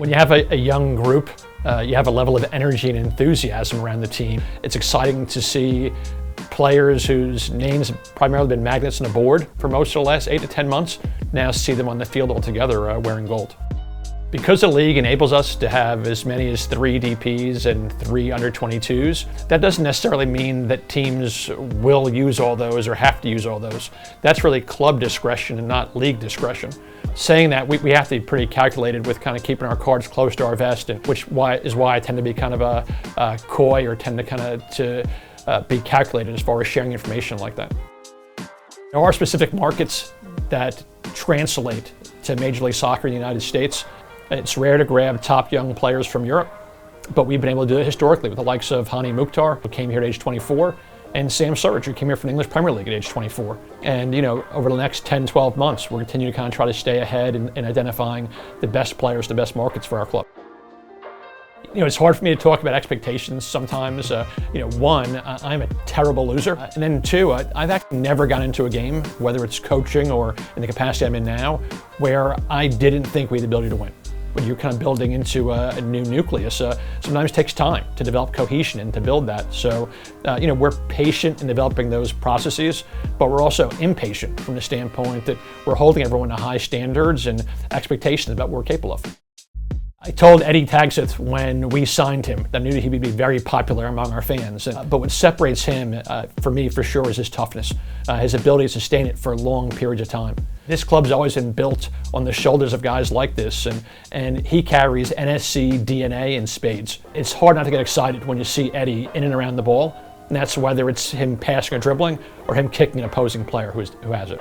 When you have a young group, you have a level of energy and enthusiasm around the team. It's exciting to see players whose names have primarily been magnets on the board for most of the last 8 to 10 months, now see them on the field all together wearing gold. Because the league enables us to have as many as 3 DPs and 3 under-22s, that doesn't necessarily mean that teams will use all those or have to use all those. That's really club discretion and not league discretion. Saying that, we have to be pretty calculated with kind of keeping our cards close to our vest, which is why I tend to be kind of a coy, or tend to kind of be calculated as far as sharing information like that. There are specific markets that translate to Major League Soccer in the United States. It's rare to grab top young players from Europe, but we've been able to do it historically with the likes of Hani Mukhtar, who came here at age 24, and Sam Surridge, who came here from the English Premier League at age 24. And over the next 10, 12 months, we're continuing to kind of try to stay ahead in identifying the best players, the best markets for our club. It's hard for me to talk about expectations sometimes. One, I'm a terrible loser. And then 2, I've actually never gotten into a game, whether it's coaching or in the capacity I'm in now, where I didn't think we had the ability to win. When you're kind of building into a new nucleus, sometimes it takes time to develop cohesion and to build that. So, we're patient in developing those processes, but we're also impatient from the standpoint that we're holding everyone to high standards and expectations about what we're capable of. I told Eddie Tagseth when we signed him that I knew that he would be very popular among our fans. But what separates him, for me, for sure, is his toughness, his ability to sustain it for long periods of time. This club's always been built on the shoulders of guys like this, and he carries NSC DNA in spades. It's hard not to get excited when you see Eddie in and around the ball, and that's whether it's him passing or dribbling or him kicking an opposing player who has it.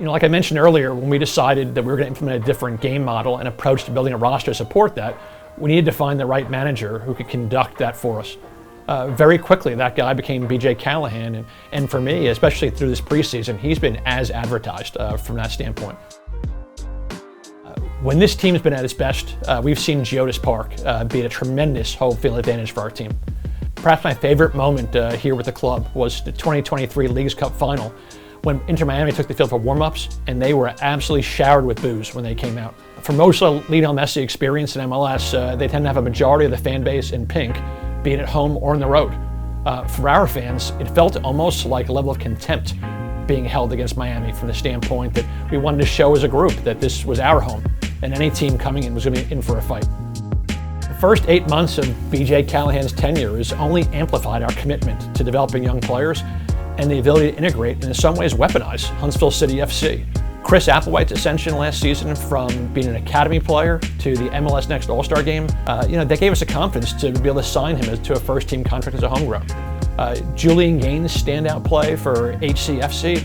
Like I mentioned earlier, when we decided that we were going to implement a different game model and approach to building a roster to support that, we needed to find the right manager who could conduct that for us. Very quickly, that guy became BJ Callahan, and for me, especially through this preseason, he's been as advertised from that standpoint. When this team's been at its best, we've seen Geodis Park be a tremendous home field advantage for our team. Perhaps my favorite moment here with the club was the 2023 Leagues Cup Final, when Inter Miami took the field for warm-ups, and they were absolutely showered with boos when they came out. For most of the Lionel Messi experience in MLS, they tend to have a majority of the fan base in pink, be it at home or on the road. For our fans, it felt almost like a level of contempt being held against Miami from the standpoint that we wanted to show as a group that this was our home, and any team coming in was going to be in for a fight. The first 8 months of BJ Callahan's tenure has only amplified our commitment to developing young players and the ability to integrate and in some ways weaponize Huntsville City FC. Chris Applewhite's ascension last season from being an academy player to the MLS Next All-Star game, they gave us the confidence to be able to sign him to a first-team contract as a homegrown. Julian Gaines' standout play for HCFC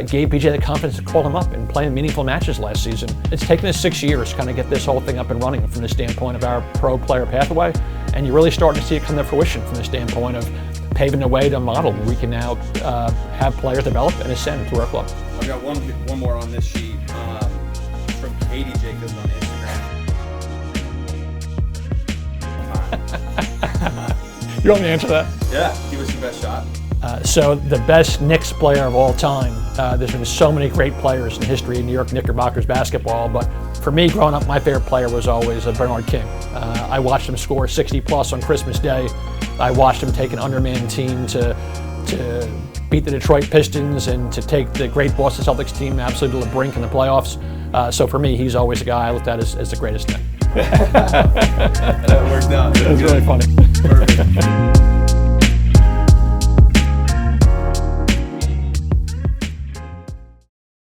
gave BJ the confidence to call him up and play in meaningful matches last season. It's taken us 6 years to kind of get this whole thing up and running from the standpoint of our pro player pathway, and you're really starting to see it come to fruition from the standpoint of paving the way to a model where we can now have players develop and ascend through our club. I've got one more on this sheet from Katie Jacobs on Instagram. You want me to answer that? Yeah, give us your best shot. So the best Knicks player of all time, there's been so many great players in the history of New York Knickerbockers basketball, but for me growing up, my favorite player was always Bernard King. I watched him score 60 plus on Christmas Day. I watched him take an undermanned team to beat the Detroit Pistons and to take the great Boston Celtics team absolutely to the brink in the playoffs. So for me, he's always a guy I looked at as the greatest Knick. That worked out. It was really funny. Perfect.